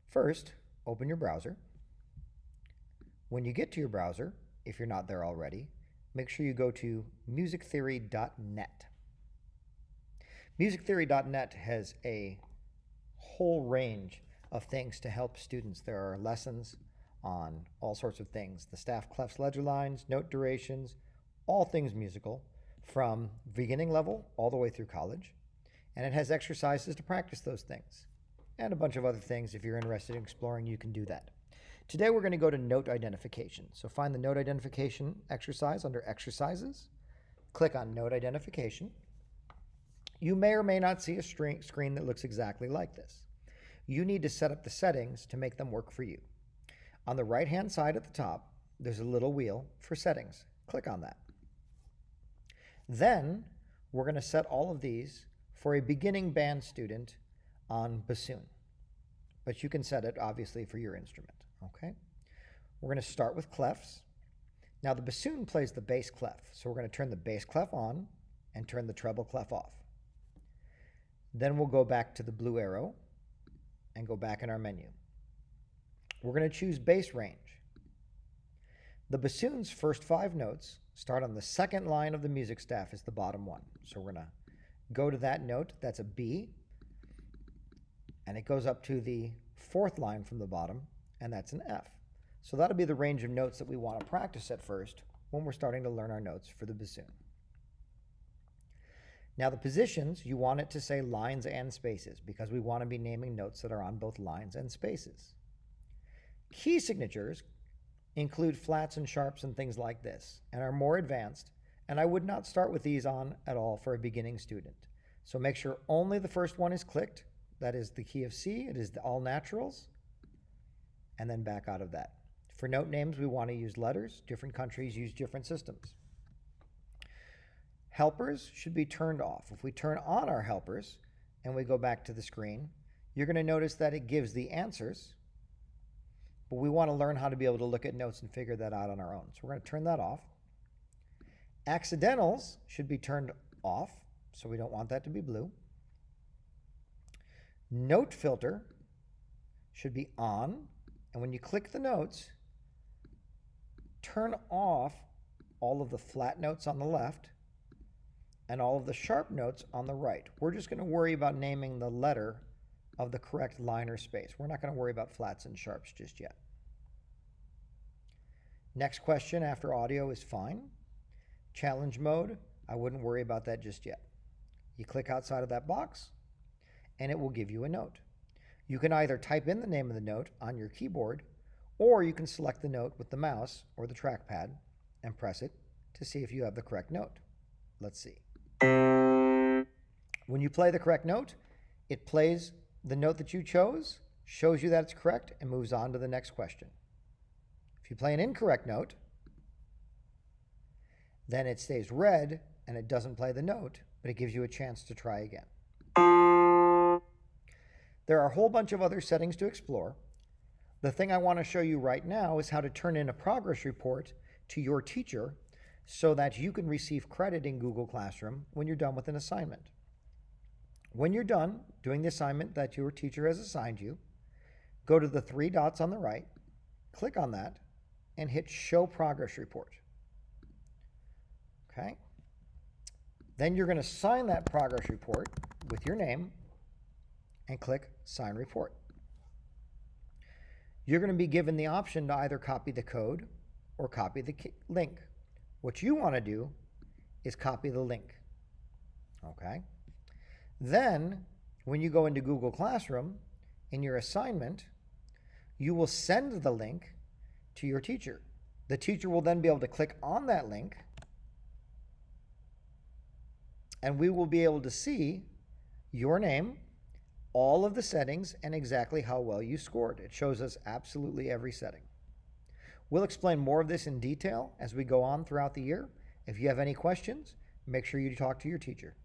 First, open your browser. When you get to your browser, if you're not there already, make sure you go to musictheory.net. Musictheory.net has a whole range of things to help students. There are lessons on all sorts of things. The staff clefs, ledger lines, note durations, all things musical from beginning level all the way through college. And it has exercises to practice those things. And a bunch of other things. If you're interested in exploring, you can do that. Today we're going to go to note identification. So find the note identification exercise under exercises. Click on note identification. You may or may not see a screen that looks exactly like this. You need to set up the settings to make them work for you. On the right-hand side at the top, there's a little wheel for settings. Click on that. Then we're going to set all of these for a beginning band student on bassoon. But you can set it obviously for your instrument. Okay? We're going to start with clefs. Now the bassoon plays the bass clef, so we're going to turn the bass clef on and turn the treble clef off. Then we'll go back to the blue arrow and go back in our menu. We're going to choose bass range. The bassoon's first 5 notes start on the second line of the music staff as the bottom one. So we're going to go to that note, that's a B, and it goes up to the 4th line from the bottom, and that's an F. So that'll be the range of notes that we want to practice at first when we're starting to learn our notes for the bassoon. Now the positions, you want it to say lines and spaces because we want to be naming notes that are on both lines and spaces. Key signatures include flats and sharps and things like this and are more advanced, and I would not start with these on at all for a beginning student. So make sure only the first one is clicked. That is the key of C. It is the all naturals, and then back out of that. For note names, we want to use letters. Different countries use different systems. Helpers should be turned off. If we turn on our helpers and we go back to the screen, you're going to notice that it gives the answers, but we want to learn how to be able to look at notes and figure that out on our own. So we're going to turn that off. Accidentals should be turned off, so we don't want that to be blue. Note filter should be on, and when you click the notes, turn off all of the flat notes on the left and all of the sharp notes on the right. We're just going to worry about naming the letter of the correct line or space. We're not going to worry about flats and sharps just yet. Next question after audio is fine. Challenge mode, I wouldn't worry about that just yet. You click outside of that box and it will give you a note. You can either type in the name of the note on your keyboard, or you can select the note with the mouse or the trackpad and press it to see if you have the correct note. Let's see. When you play the correct note, it plays the note that you chose, shows you that it's correct, and moves on to the next question. If you play an incorrect note, then it stays red and it doesn't play the note, but it gives you a chance to try again. There are a whole bunch of other settings to explore. The thing I want to show you right now is how to turn in a progress report to your teacher so that you can receive credit in Google Classroom when you're done with an assignment. When you're done doing the assignment that your teacher has assigned you, go to the 3 dots on the right, click on that, and hit Show Progress Report. Okay? Then you're going to sign that progress report with your name and click Sign Report. You're going to be given the option to either copy the code or copy the link. What you want to do is copy the link. Okay? Then, when you go into Google Classroom, in your assignment, you will send the link to your teacher. The teacher will then be able to click on that link, and we will be able to see your name, all of the settings, and exactly how well you scored. It shows us absolutely every setting. We'll explain more of this in detail as we go on throughout the year. If you have any questions, make sure you talk to your teacher.